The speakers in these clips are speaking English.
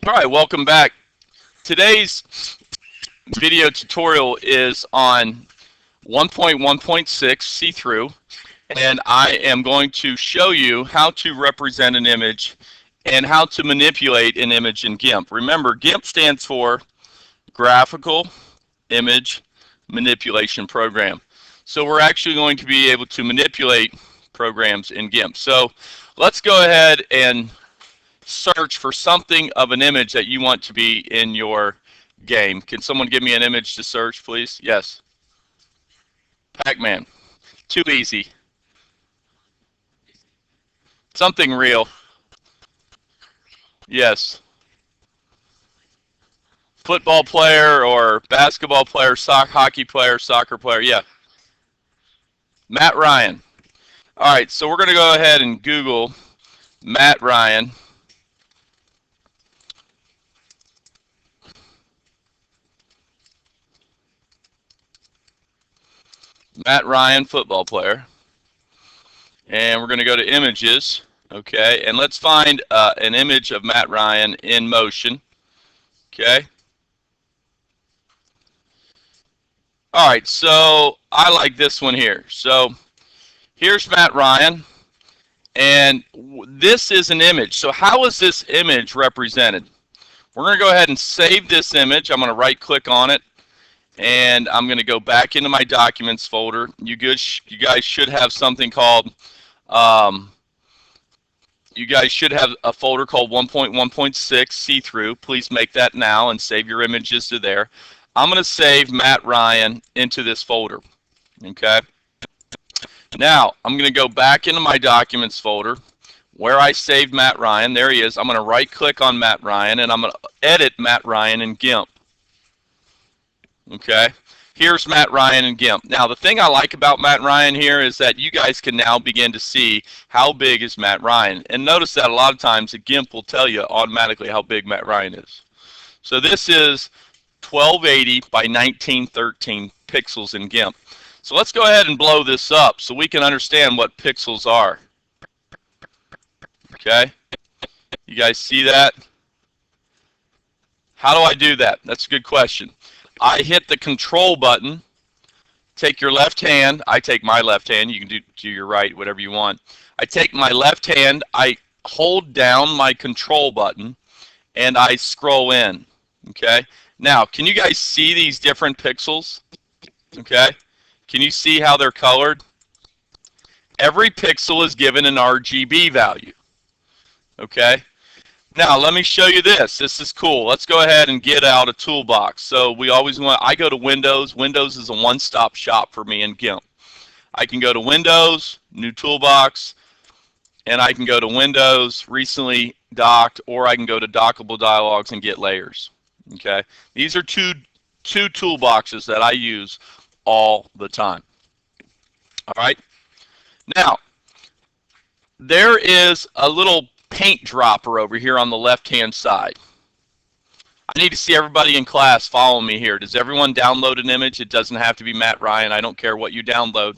All right, welcome back. Today's video tutorial is on 1.1.6 see-through, and I am going to show you how to represent an image and how to manipulate an image in Gimp. Remember, Gimp stands for Graphical Image Manipulation Program. So we're actually going to be able to manipulate programs in Gimp. So let's go ahead and search for something of an image that you want to be in your game. Can someone give me an image to search, please? Yes. Pac-Man. Too easy. Something real. Yes. Football player or basketball player, hockey player, soccer player. Yeah. Matt Ryan. All right, so we're going to go ahead and Google Matt Ryan. Matt Ryan, football player. And we're going to go to images. Okay, and let's find an image of Matt Ryan in motion. Okay. All right, so I like this one here. So here's Matt Ryan, and this is an image. So how is this image represented? We're going to go ahead and save this image. I'm going to right-click on it, and I'm going to go back into my Documents folder. You guys should have something called, you guys should have a folder called 1.1.6 see-through. Please make that now and save your images to there. I'm going to save Matt Ryan into this folder. Okay. Now, I'm going to go back into my Documents folder where I saved Matt Ryan. There he is. I'm going to right-click on Matt Ryan, and I'm going to edit Matt Ryan in Gimp. Okay. Here's Matt Ryan in Gimp. Now, the thing I like about Matt Ryan here is that you guys can now begin to see how big is Matt Ryan. And notice that a lot of times the Gimp will tell you automatically how big Matt Ryan is. So this is 1280 by 1913 pixels in Gimp. So let's go ahead and blow this up so we can understand what pixels are. Okay, you guys see that? How do I do that? That's a good question. I hit the control button, take your left hand, I take my left hand, you can do your right, whatever you want. I take my left hand, I hold down my control button, and I scroll in. Okay, now can you guys see these different pixels? Okay, can you see how they're colored? Every pixel is given an RGB value. Okay, now let me show you this. This is cool. Let's go ahead and get out a toolbox. So we always want, I go to Windows. Windows is a one-stop shop for me in Gimp. I can go to Windows, new toolbox, and I can go to Windows, recently docked, or I can go to dockable dialogues and get layers. Okay, these are two toolboxes that I use all the time. All right, now there is a little paint dropper over here on the left-hand side. I need to see everybody in class follow me here. Does everyone download an image? It doesn't have to be Matt Ryan. I don't care what you download.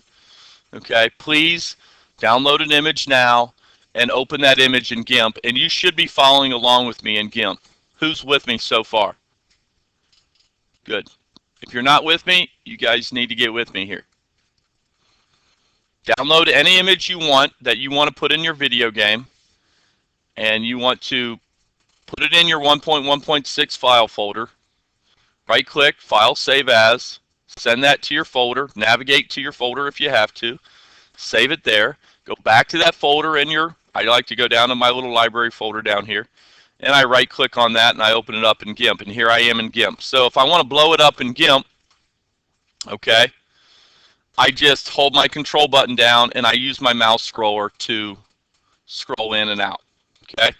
Okay, please download an image now and open that image in Gimp, and you should be following along with me in Gimp. Who's with me so far? Good. If you're not with me, you guys need to get with me here. Download any image you want that you want to put in your video game, and you want to put it in your 1.1.6 file folder. Right click, File, Save As, send that to your folder, navigate to your folder if you have to, save it there, go back to that folder in your, I like to go down to my little library folder down here, and I right click on that and I open it up in Gimp, and here I am in Gimp. So if I want to blow it up in Gimp, okay, I just hold my control button down and I use my mouse scroller to scroll in and out. Okay,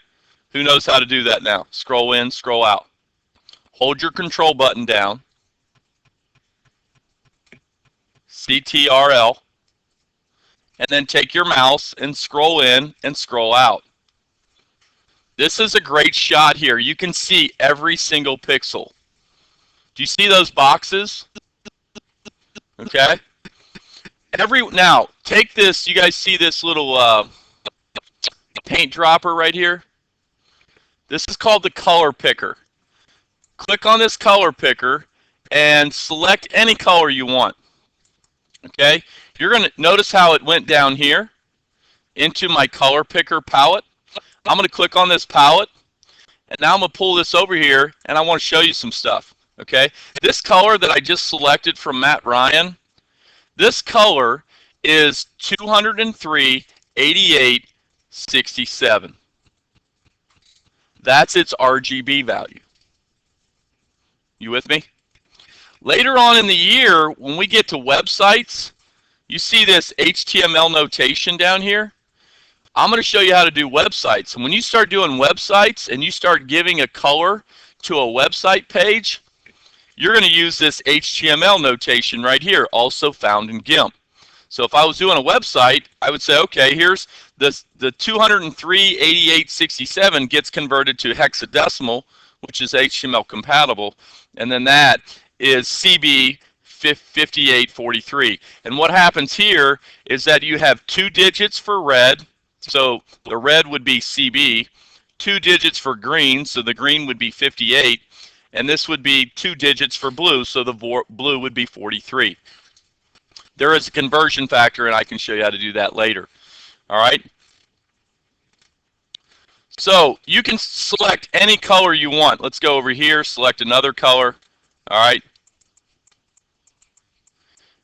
who knows how to do that now? Scroll in, scroll out. Hold your control button down, CTRL, and then take your mouse and scroll in and scroll out. This is a great shot here. You can see every single pixel. Do you see those boxes? Okay. Now, take this, you guys see this little paint dropper right here? This is called the color picker. Click on this color picker and select any color you want. Okay, you're going to notice how it went down here into my color picker palette. I'm going to click on this palette, and now I'm going to pull this over here, and I want to show you some stuff. Okay, this color that I just selected from Matt Ryan, this color is 203, 88, 67. That's its RGB value. You with me? Later on in the year, when we get to websites, you see this HTML notation down here. I'm going to show you how to do websites. And when you start doing websites and you start giving a color to a website page, you're going to use this HTML notation right here, also found in Gimp. So if I was doing a website, I would say, okay, here's the 203, 88, 67 gets converted to hexadecimal, which is HTML compatible, and then that is CB 5843. And what happens here is that you have 2 digits for red, so the red would be CB, 2 digits for green, so the green would be 58, and this would be 2 digits for blue, so the blue would be 43. There is a conversion factor, and I can show you how to do that later. All right? So you can select any color you want. Let's go over here, select another color. All right?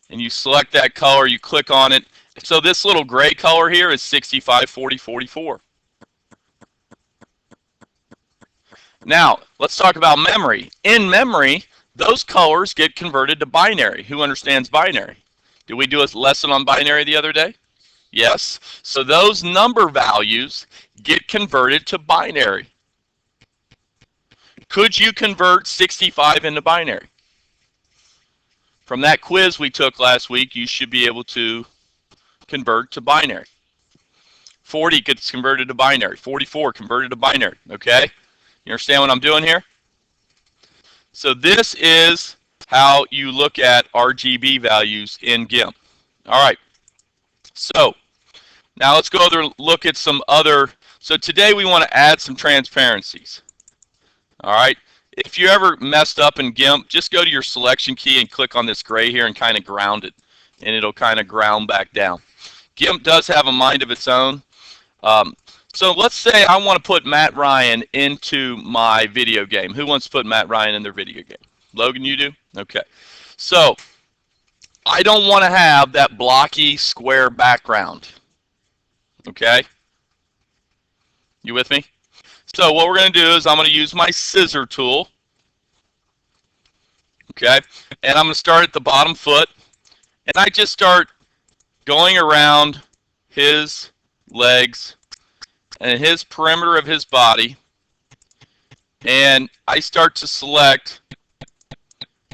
And you select that color, you click on it. So this little gray color here is 65, 40, 44. Now, let's talk about memory. In memory, those colors get converted to binary. Who understands binary? Did we do a lesson on binary the other day? Yes. So those number values get converted to binary. Could you convert 65 into binary? From that quiz we took last week, you should be able to convert to binary. 40 gets converted to binary. 44 converted to binary. Okay? You understand what I'm doing here? So this is how you look at RGB values in Gimp. All right. So now let's go over look at some other. So today we want to add some transparencies. All right. If you ever messed up in Gimp, just go to your selection key and click on this gray here and kind of ground it, and it'll kind of ground back down. Gimp does have a mind of its own. So let's say I want to put Matt Ryan into my video game. Who wants to put Matt Ryan in their video game? Logan, you do? Okay. So I don't want to have that blocky square background. Okay? You with me? So what we're going to do is I'm going to use my scissor tool. Okay? And I'm going to start at the bottom foot. And I just start going around his legs and his perimeter of his body. And I start to select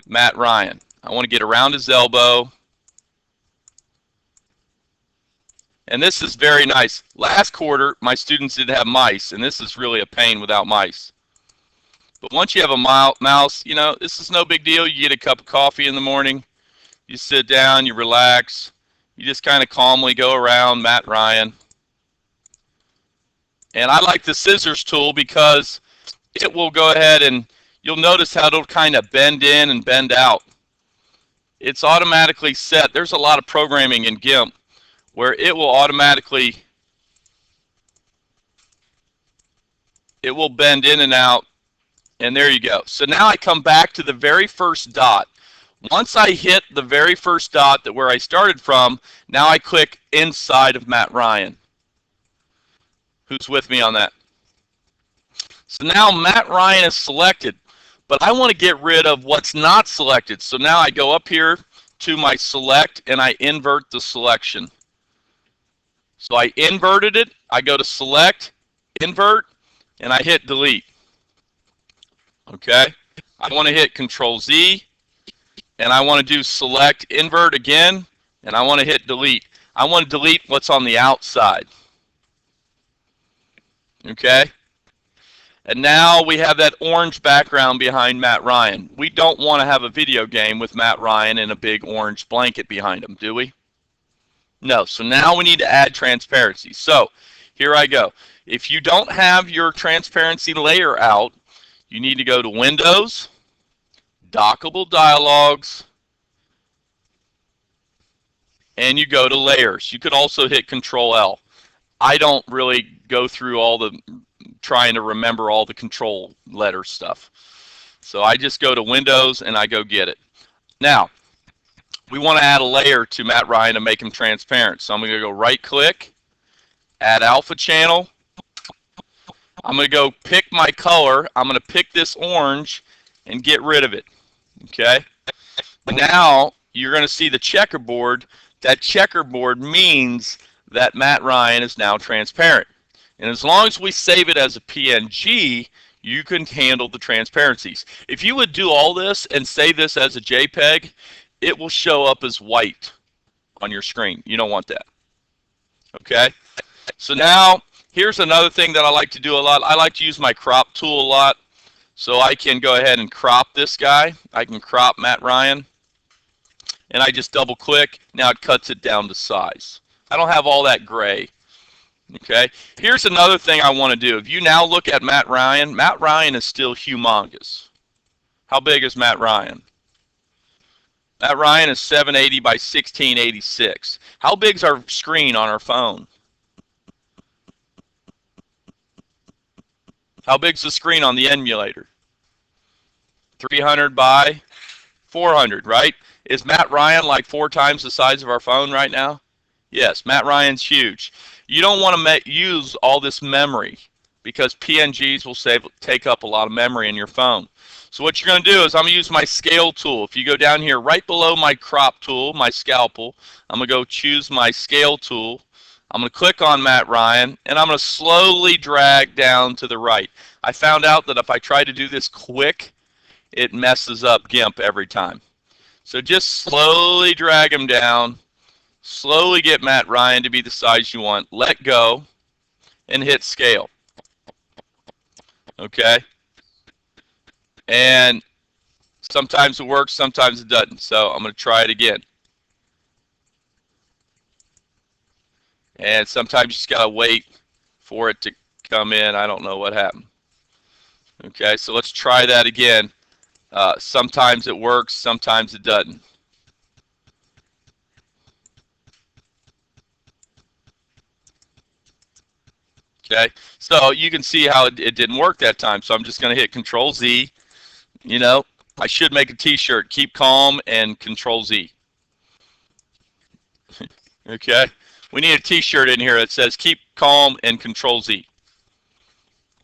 Matt Ryan. I want to get around his elbow. And this is very nice. Last quarter, my students did have mice, and this is really a pain without mice. But once you have a mouse, you know, this is no big deal. You get a cup of coffee in the morning, you sit down, you relax, you just kind of calmly go around Matt Ryan. And I like the scissors tool because it will go ahead and you'll notice how it'll kind of bend in and bend out. It's automatically set. There's a lot of programming in Gimp where it will automatically, it will bend in and out, and there you go. So now I come back to the very first dot. Once I hit the very first dot that where I started from, now I click inside of Matt Ryan. Who's with me on that? So now Matt Ryan is selected, but I want to get rid of what's not selected. So now I go up here to my select and I invert the selection. So I inverted it, I go to select, invert, and I hit delete. Okay? I want to hit Control Z, and I want to do select, invert again, and I want to hit delete. I want to delete what's on the outside. Okay? And now we have that orange background behind Matt Ryan. We don't want to have a video game with Matt Ryan and a big orange blanket behind him, do we? No. So now we need to add transparency. So Here I go. If you don't have your transparency layer out, you need to go to Windows, Dockable Dialogs, and you go to Layers. You could also hit Control L. I don't really go through all the trying to remember all the control letter stuff. So I just go to Windows and I go get it. Now, we want to add a layer to Matt Ryan to make him transparent. So I'm going to go right click, add alpha channel. I'm going to go pick my color. I'm going to pick this orange and get rid of it. Okay. Now you're going to see the checkerboard. That checkerboard means that Matt Ryan is now transparent. And as long as we save it as a PNG, you can handle the transparencies. If you would do all this and save this as a JPEG, it will show up as white on your screen. You don't want that. Okay? So now, here's another thing that I like to do a lot. I like to use my crop tool a lot. So I can go ahead and crop this guy. I can crop Matt Ryan. And I just double click. Now it cuts it down to size. I don't have all that gray. Okay? Here's another thing I want to do. If you now look at Matt Ryan is still humongous. How big is Matt Ryan? Matt Ryan is 780 by 1686. How big is our screen on our phone? How big is the screen on the emulator? 300 by 400, right? Is Matt Ryan like 4 times the size of our phone right now? Yes, Matt Ryan's huge. You don't want to use all this memory because PNGs will take up a lot of memory in your phone. So what you're going to do is I'm going to use my scale tool. If you go down here right below my crop tool, my scalpel, I'm going to go choose my scale tool. I'm going to click on Matt Ryan, and I'm going to slowly drag down to the right. I found out that if I try to do this quick, it messes up Gimp every time. So just slowly drag him down, slowly get Matt Ryan to be the size you want, let go, and hit scale. Okay? And sometimes it works, sometimes it doesn't. So I'm going to try it again. And sometimes you just got to wait for it to come in. I don't know what happened. Okay, so let's try that again. Sometimes it works, sometimes it doesn't. Okay, so you can see how it didn't work that time. So I'm just going to hit Control Z. You know, I should make a t-shirt. Keep calm and Control Z. Okay, we need a t-shirt in here that says keep calm and Control Z.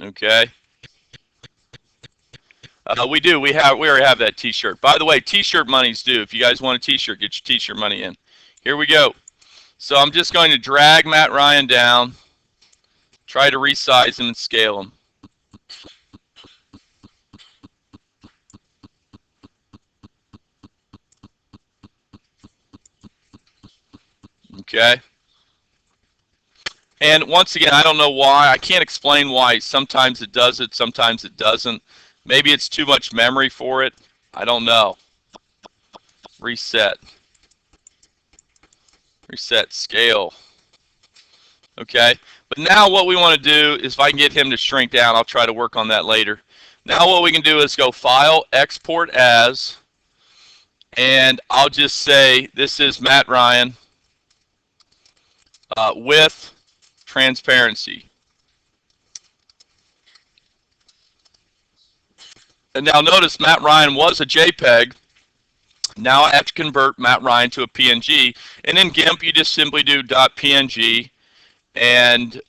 Okay. We do. We already have that t-shirt. By the way, t-shirt money's due. If you guys want a t-shirt, get your t-shirt money in. Here we go. So I'm just going to drag Matt Ryan down, try to resize him and scale him. Okay. And once again, I don't know why. I can't explain why. Sometimes it does it, sometimes it doesn't. Maybe it's too much memory for it. I don't know. Reset. Reset scale. Okay. But now what we want to do is if I can get him to shrink down, I'll try to work on that later. Now what we can do is go File, Export As, and I'll just say this is Matt Ryan with transparency. And now notice Matt Ryan was a JPEG. Now I have to convert Matt Ryan to a PNG. And in Gimp, you just simply do .png and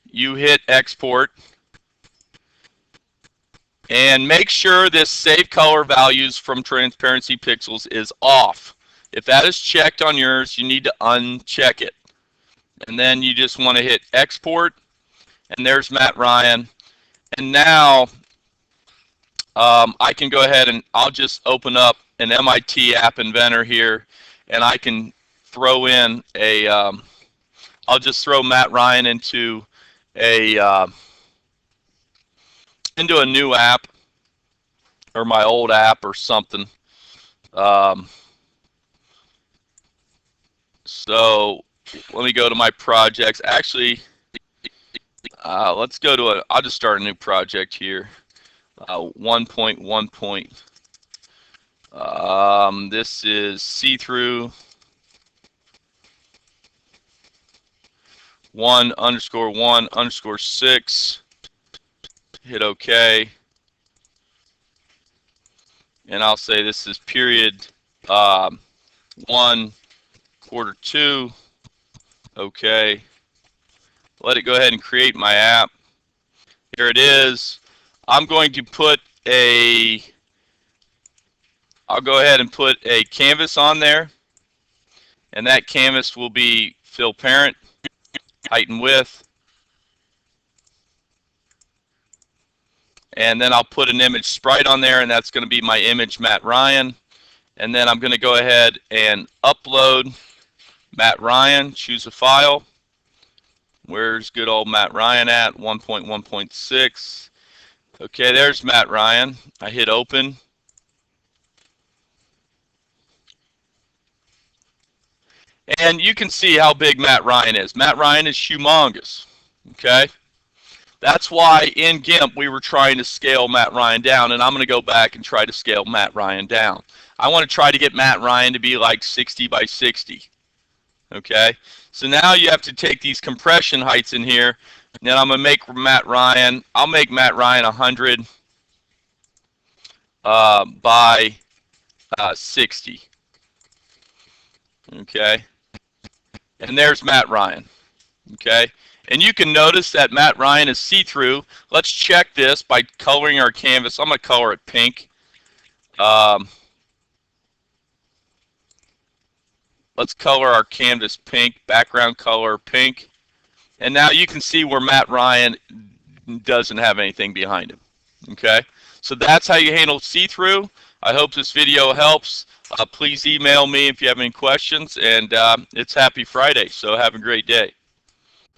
you hit export. And make sure this save color values from transparency pixels is off. If that is checked on yours, you need to uncheck it. And then you just want to hit export. And there's Matt Ryan. And now I can go ahead and I'll just open up an MIT App Inventor here, and I can throw in a, I'll just throw Matt Ryan into a new app, or my old app or something. So let me go to my projects. Actually, let's go to I'll just start a new project here. 1.1. This is see-through 1_1_6. Hit OK. And I'll say this is period 1 quarter 2. OK. Let it go ahead and create my app. Here it is. I'm going to put I'll go ahead and put a canvas on there, and that canvas will be fill parent, height and width, and then I'll put an image sprite on there, and that's going to be my image Matt Ryan. And then I'm going to go ahead and upload Matt Ryan, choose a file. Where's good old Matt Ryan at? 1.1.6. Okay, there's Matt Ryan. I hit open. And you can see how big Matt Ryan is. Matt Ryan is humongous. Okay? That's why in Gimp we were trying to scale Matt Ryan down, and I'm going to go back and try to scale Matt Ryan down. I want to try to get Matt Ryan to be like 60 by 60. Okay? So now you have to take these compression heights in here. Then I'm going to make Matt Ryan, I'll make Matt Ryan 100 by 60. Okay? And there's Matt Ryan. Okay? And you can notice that Matt Ryan is see-through. Let's check this by coloring our canvas. I'm going to color it pink. Let's color our canvas pink, background color pink. And now you can see where Matt Ryan doesn't have anything behind him. Okay? So that's how you handle see-through. I hope this video helps. Please email me if you have any questions. And it's Happy Friday, so have a great day.